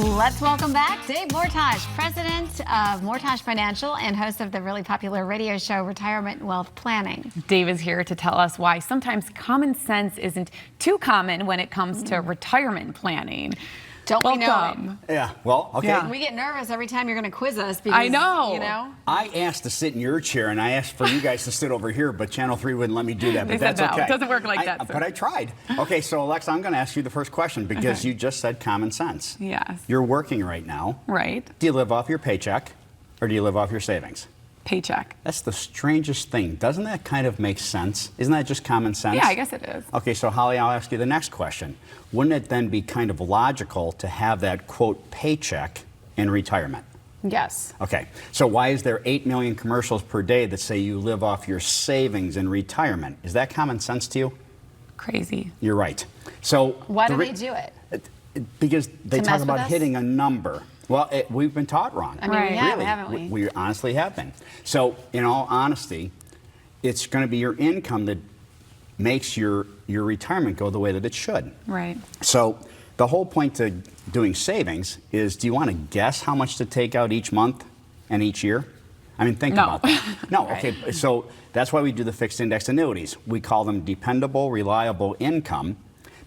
Let's welcome back Dave Mortach, president of Mortach Financial and host of the really popular radio show Retirement and Wealth Planning. Dave is here to tell us why sometimes common sense isn't too common when it comes to retirement planning. Don't we know it? Yeah, well, okay. Yeah. We get nervous every time you're going to quiz us because, I know. You know? I asked to sit in your chair, and I asked for you guys to sit over here, but Channel 3 wouldn't let me do that, but They said that's no. okay. It doesn't work like that, sir. But I tried. Okay, so Alexa, I'm going to ask you the first question because you just said common sense. Yes. You're working right now. Right. Do you live off your paycheck, or do you live off your savings? Paycheck. That's the strangest thing. Doesn't that kind of make sense? Isn't that just common sense? Yeah, I guess it is. Okay, so Holly, I'll ask you the next question. Wouldn't it then be kind of logical to have that, quote, paycheck in retirement? Yes. Okay, so why is there 8 million commercials per day that say you live off your savings in retirement? Is that common sense to you? Crazy. You're right. So Why do they do it? Because they To talk mess with about us? hitting a number. Well, we've been taught wrong. I mean, Right. we have, Really, haven't we? we honestly have been. So, in all honesty, it's going to be your income that makes your retirement go the way that it should. Right. So, the whole point to doing savings is, do you want to guess how much to take out each month and each year? I mean, think No. about that. No, okay. So that's why we do the fixed index annuities. We call them dependable, reliable income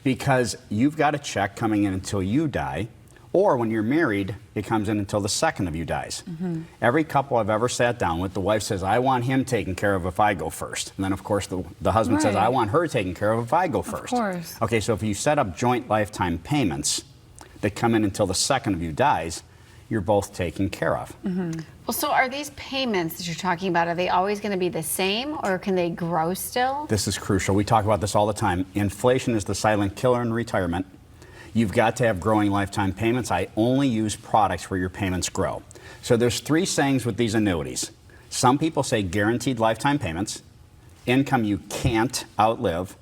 because you've got a check coming in until you die. Or when you're married, it comes in until the second of you dies. Every couple I've ever sat down with, the wife says, I want him taken care of if I go first. And then, of course, the husband says, Right. I want her taken care of if I go first. Of course. Okay, so if you set up joint lifetime payments that come in until the second of you dies, you're both taken care of. Well, so are these payments that you're talking about, are they always going to be the same or can they grow still? This is crucial. We talk about this all the time. Inflation is the silent killer in retirement. You've got to have growing lifetime payments. I only use products where your payments grow. So there's three sayings with these annuities. Some people say guaranteed lifetime payments, income you can't outlive,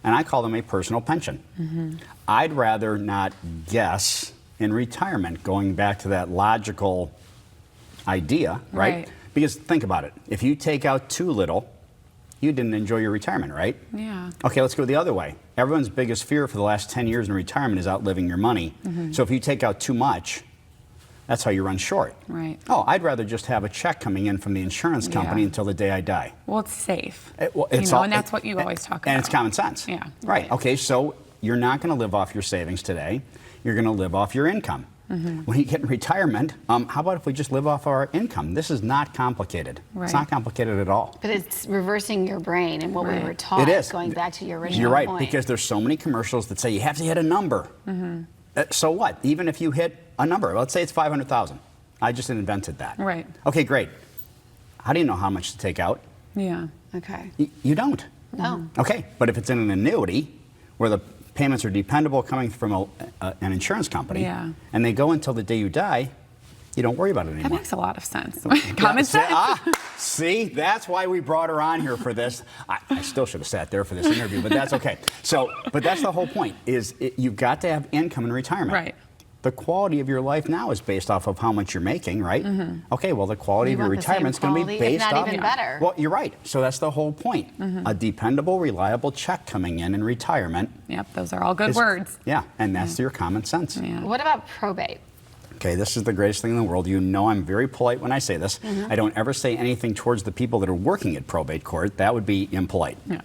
and I call them a personal pension. I'd rather not guess in retirement, going back to that logical idea, right? Right. Because think about it. If you take out too little, you didn't enjoy your retirement, right? Yeah. Okay, let's go the other way. Everyone's biggest fear for the last 10 years in retirement is outliving your money. So if you take out too much, that's how you run short. Right. Oh, I'd rather just have a check coming in from the insurance company Yeah. until the day I die. Well, it's safe. It's and that's what you always talk about. And it's common sense. Yeah. Right. Okay, so you're not going to live off your savings today. You're going to live off your income. When you get in retirement, how about if we just live off our income? This is not complicated. Right. It's not complicated at all. But it's reversing your brain and what we Right. were taught, It is. going back to your original You're right, point. because there's so many commercials that say you have to hit a number. So what? Even if you hit a number, let's say it's 500,000. I just invented that. Right. Okay, great. How do you know how much to take out? Yeah. Okay. You don't. No. Okay, but if it's in an annuity where the payments are dependable coming from an insurance company, Yeah. and they go until the day you die, you don't worry about it That anymore. makes a lot of sense. Common See, sense. see, that's why we brought her on here for this. I still should have sat there for this interview, but that's okay. So, but that's the whole point, is you've got to have income in retirement. Right. The quality of your life now is based off of how much you're making, right? Okay, well, the quality You of your want the same retirement is going to be quality, if based not off. even better. Well, you're right. So that's the whole point. A dependable, reliable check coming in retirement. Yep, those are all good is- words. Yeah, and that's your common sense. Yeah. What about probate? Okay, this is the greatest thing in the world. You know I'm very polite when I say this. I don't ever say anything towards the people that are working at probate court. That would be impolite. Yeah.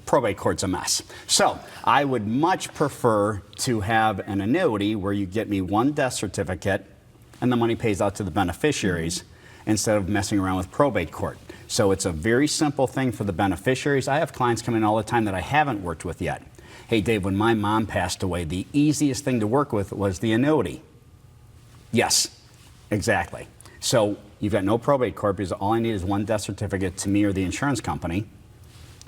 Probate court's a mess. So I would much prefer to have an annuity where you get me one death certificate and the money pays out to the beneficiaries instead of messing around with probate court. So it's a very simple thing for the beneficiaries. I have clients come in all the time that I haven't worked with yet. Hey, Dave, when my mom passed away, the easiest thing to work with was the annuity. Yes, exactly. So you've got no probate court because all I need is one death certificate to me or the insurance company,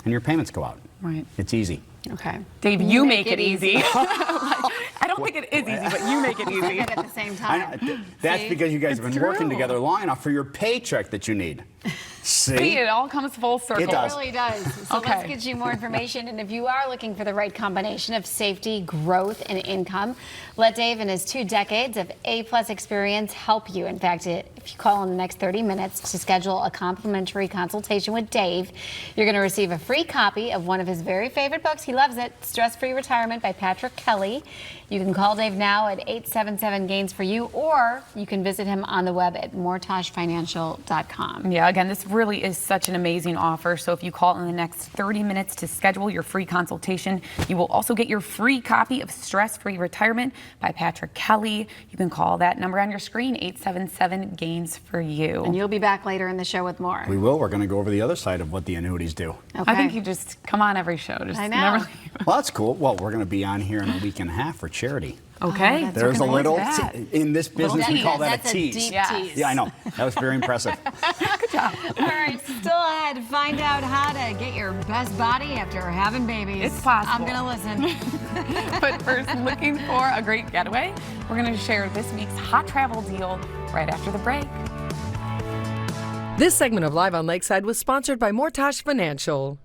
and your payments go out. Right. It's easy. Okay. Dave, you make it easy. I don't think it is easy, but you make it easy. At the same time. That's See? because you guys have been It's working true. together long enough for your paycheck that you need. See, it all comes full circle. It does. It really does. So Okay. let's get you more information. And if you are looking for the right combination of safety, growth, and income, let Dave and his 2 decades of A-plus experience help you. In fact, if you call in the next 30 minutes to schedule a complimentary consultation with Dave, you're going to receive a free copy of one of his very favorite books. He loves it, Stress-Free Retirement by Patrick Kelly. You can call Dave now at 877-GAINS-FOR-YOU, or you can visit him on the web at mortachfinancial.com. Yeah, again, this really is such an amazing offer. So if you call in the next 30 minutes to schedule your free consultation, you will also get your free copy of Stress-Free Retirement by Patrick Kelly. You can call that number on your screen, 877-GAINS-FOR-YOU. And you'll be back later in the show with more. We will. We're going to go over the other side of what the annuities do. I think you just come on every show. Just I know. never leave. Well, that's cool. Well, we're going to be on here in a week and a half for charity. Okay. that's There's a okay. little, What's that? in this business, we tease. call that That's a tease. deep Yeah. tease. Yeah, I know. That was very impressive. All right, still ahead. Find out how to get your best body after having babies. It's possible. I'm going to listen. But first, looking for a great getaway? We're going to share this week's hot travel deal right after the break. This segment of Live on Lakeside was sponsored by Mortach Financial.